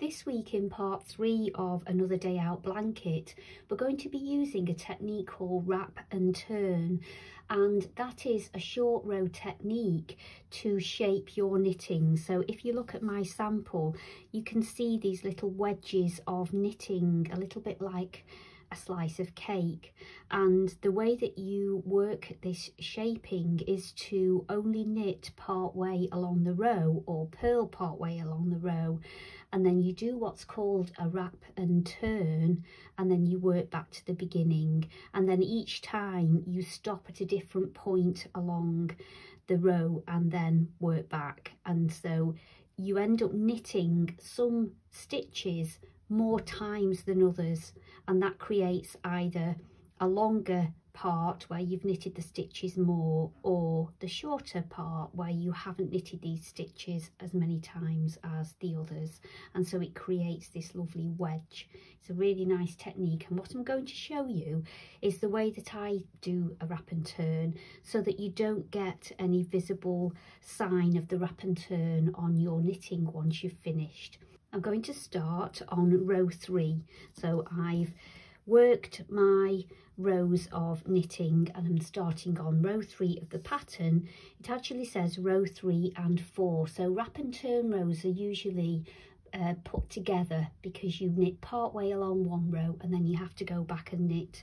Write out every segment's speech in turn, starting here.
This week in part 3 of Another Day Out Blanket, we're going to be using a technique called wrap and turn, and that is a short row technique to shape your knitting. So if you look at my sample, you can see these little wedges of knitting, a little bit like a slice of cake, and the way that you work this shaping is to only knit part way along the row or purl part way along the row, and then you do what's called a wrap and turn, and then you work back to the beginning, and then each time you stop at a different point along the row and then work back. And so you end up knitting some stitches more times than others, and that creates either a longer part where you've knitted the stitches more, or the shorter part where you haven't knitted these stitches as many times as the others, and so it creates this lovely wedge. It's a really nice technique, and what I'm going to show you is the way that I do a wrap and turn so that you don't get any visible sign of the wrap and turn on your knitting once you've finished. I'm going to start on row 3. So I've worked my rows of knitting and I'm starting on row 3 of the pattern. It actually says row 3 and 4. So wrap and turn rows are usually put together because you knit part way along one row and then you have to go back and knit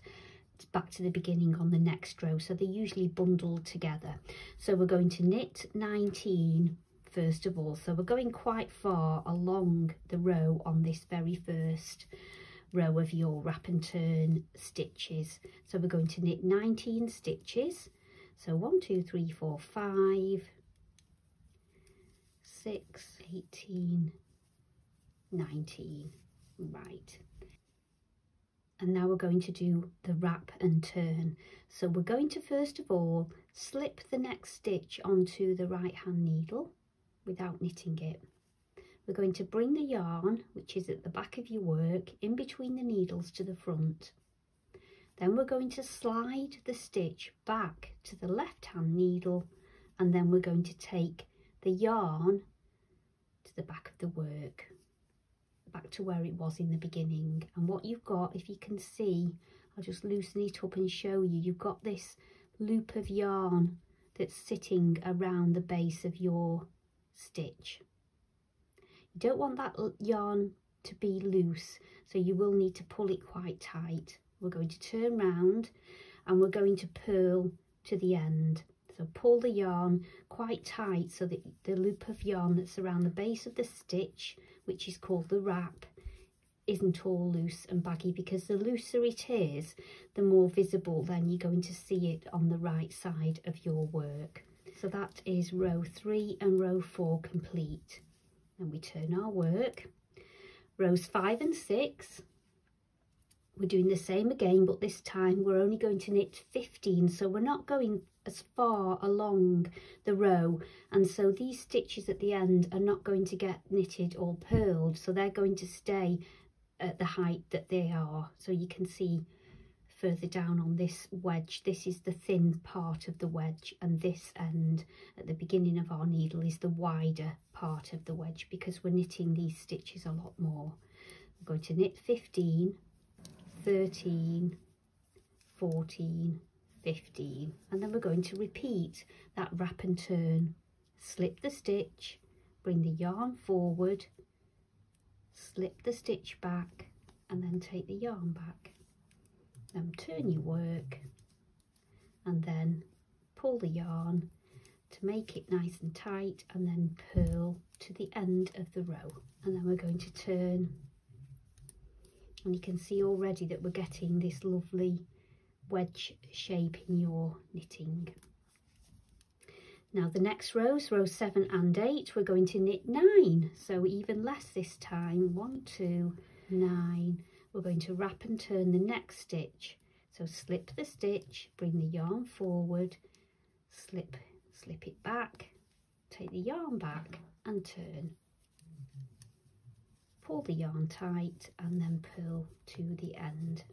back to the beginning on the next row. So they're usually bundled together. So we're going to knit 19 first of all, so we're going quite far along the row on this very first row of your wrap and turn stitches. So we're going to knit 19 stitches, so 1 2 3 4 5 6 18 19, right. And now we're going to do the wrap and turn. So we're going to first of all slip the next stitch onto the right hand needle without knitting it. We're going to bring the yarn, which is at the back of your work, in between the needles to the front. Then we're going to slide the stitch back to the left hand needle, and then we're going to take the yarn to the back of the work, back to where it was in the beginning. And what you've got, if you can see, I'll just loosen it up and show you, you've got this loop of yarn that's sitting around the base of your stitch. You don't want that yarn to be loose, so you will need to pull it quite tight. We're going to turn round and we're going to purl to the end. So pull the yarn quite tight so that the loop of yarn that's around the base of the stitch, which is called the wrap, isn't all loose and baggy, because the looser it is, the more visible then you're going to see it on the right side of your work. So that is row 3 and row 4 complete. And we turn our work. Rows 5 and 6, we're doing the same again, but this time we're only going to knit 15, so we're not going as far along the row, and so these stitches at the end are not going to get knitted or purled, so they're going to stay at the height that they are. So you can see further down on this wedge, this is the thin part of the wedge, and this end at the beginning of our needle is the wider part of the wedge, because we're knitting these stitches a lot more. I'm going to knit 15, 13, 14, 15, and then we're going to repeat that wrap and turn. Slip the stitch, bring the yarn forward, slip the stitch back, and then take the yarn back. Then turn your work and then pull the yarn to make it nice and tight, and then purl to the end of the row. And then we're going to turn, and you can see already that we're getting this lovely wedge shape in your knitting. Now the next rows, row 7 and 8, we're going to knit 9, so even less this time. 1 2 9. We're going to wrap and turn the next stitch. So slip the stitch, bring the yarn forward, slip it back, take the yarn back and turn. Pull the yarn tight and then purl to the end.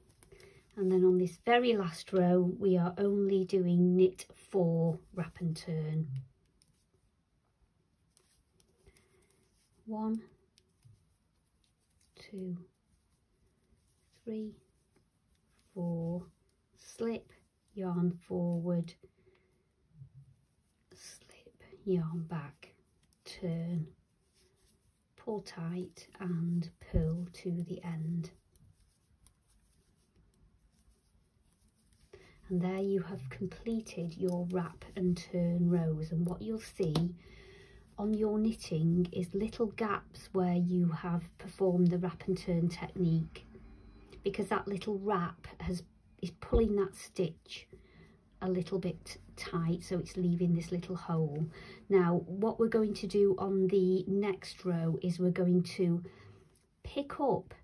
And then on this very last row, we are only doing knit 4 wrap and turn. 1 2, 3, 4, slip, yarn forward, slip, yarn back, turn, pull tight and pull to the end. And there you have completed your wrap and turn rows, and what you'll see on your knitting is little gaps where you have performed the wrap and turn technique, because that little wrap is pulling that stitch a little bit tight, so it's leaving this little hole. Now what we're going to do on the next row is we're going to pick up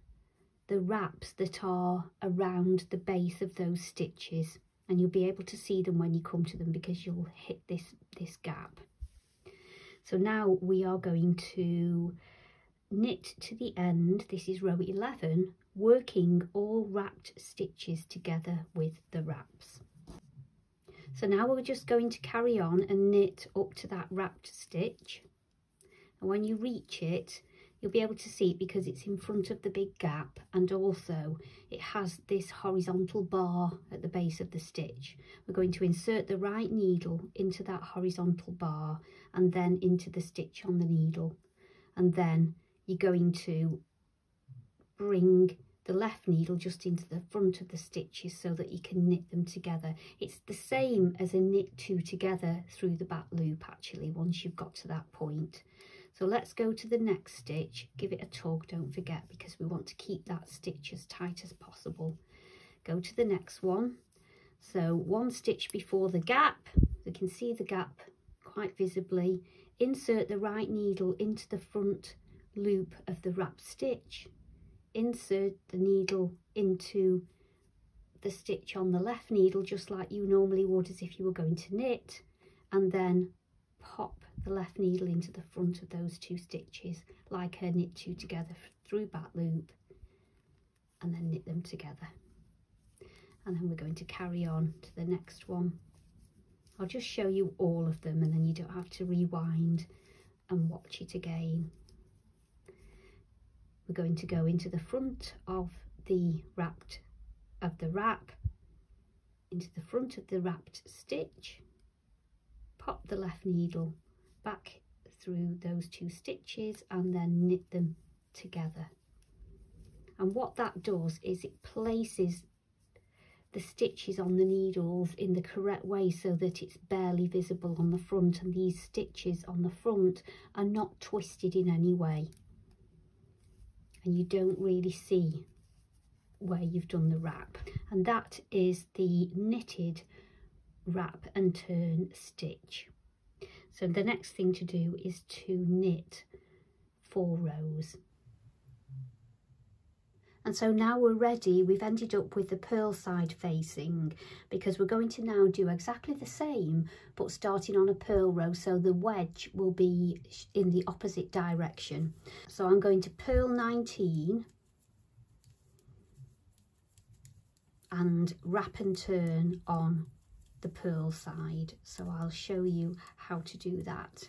the wraps that are around the base of those stitches, and you'll be able to see them when you come to them because you'll hit this gap. So now we are going to knit to the end. This is row 11, working all wrapped stitches together with the wraps. So now we're just going to carry on and knit up to that wrapped stitch, and when you reach it you'll be able to see it because it's in front of the big gap, and also it has this horizontal bar at the base of the stitch. We're going to insert the right needle into that horizontal bar and then into the stitch on the needle, and then you're going to bring the left needle just into the front of the stitches so that you can knit them together. It's the same as a knit two together through the back loop actually, once you've got to that point. So let's go to the next stitch, give it a tug, don't forget, because we want to keep that stitch as tight as possible. Go to the next one. So one stitch before the gap, you can see the gap quite visibly. Insert the right needle into the front loop of the wrap stitch. Insert the needle into the stitch on the left needle just like you normally would as if you were going to knit, and then pop the left needle into the front of those two stitches like a knit two together through back loop, and then knit them together. And then we're going to carry on to the next one. I'll just show you all of them and then you don't have to rewind and watch it again. We're going to go into the front of the wrap, into the front of the wrapped stitch, pop the left needle back through those two stitches and then knit them together. And what that does is it places the stitches on the needles in the correct way so that it's barely visible on the front, and these stitches on the front are not twisted in any way, and you don't really see where you've done the wrap. And that is the knitted wrap and turn stitch. So the next thing to do is to knit 4 rows. And so now we're ready. We've ended up with the purl side facing, because we're going to now do exactly the same but starting on a purl row, so the wedge will be in the opposite direction. So I'm going to purl 19 and wrap and turn on the purl side. So I'll show you how to do that.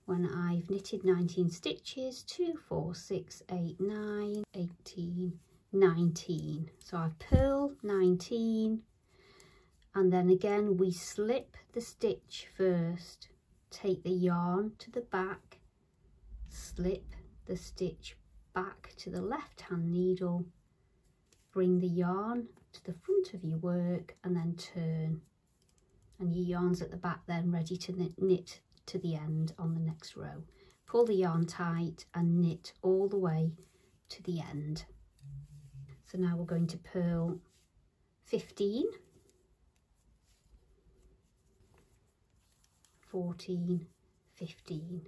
When I've knitted 19 stitches, 2, 4, 6, 8, 9, 18, 19. So I've purled 19, and then again we slip the stitch first, take the yarn to the back, slip the stitch back to the left hand needle, bring the yarn to the front of your work and then turn, and your yarn's at the back then ready to knit to the end on the next row. Pull the yarn tight and knit all the way to the end. So now we're going to purl 15, 14, 15.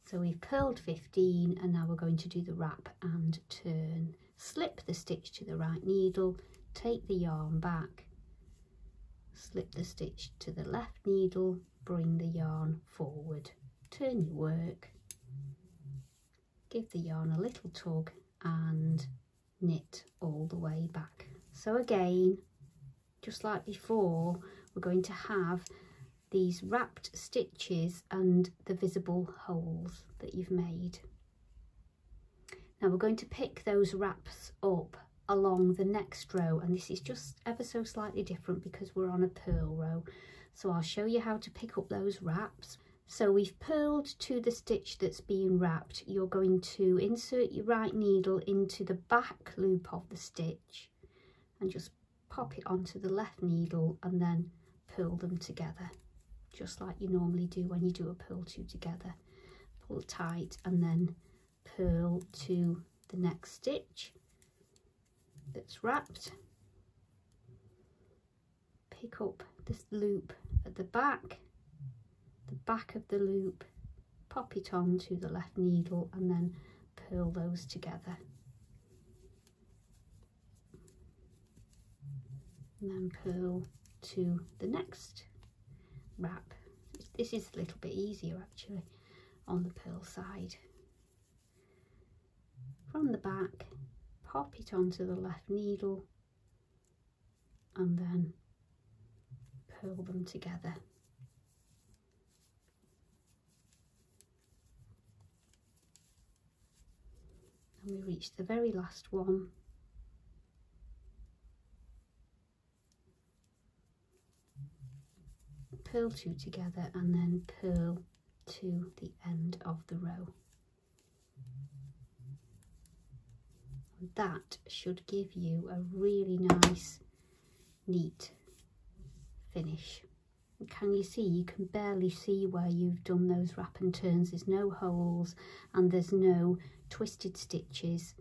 So we've purled 15 and now we're going to do the wrap and turn. Slip the stitch to the right needle, take the yarn back, slip the stitch to the left needle, bring the yarn forward, turn your work, give the yarn a little tug and knit all the way back. So again, just like before, we're going to have these wrapped stitches and the visible holes that you've made. Now we're going to pick those wraps up along the next row, and this is just ever so slightly different because we're on a purl row. So I'll show you how to pick up those wraps. So we've purled to the stitch that's being wrapped. You're going to insert your right needle into the back loop of the stitch and just pop it onto the left needle and then purl them together, just like you normally do when you do a purl two together. Pull tight and then purl to the next stitch that's wrapped. Pick up this loop at the back of the loop, pop it onto the left needle and then purl those together. And then purl to the next wrap. This is a little bit easier actually on the purl side. From the back, pop it onto the left needle and then purl them together. And we reach the very last one. Purl two together and then purl to the end of the row. And that should give you a really nice, neat finish. And can you see? You can barely see where you've done those wrap and turns. There's no holes and there's no twisted stitches.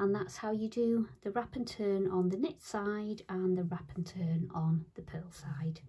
And that's how you do the wrap and turn on the knit side and the wrap and turn on the purl side.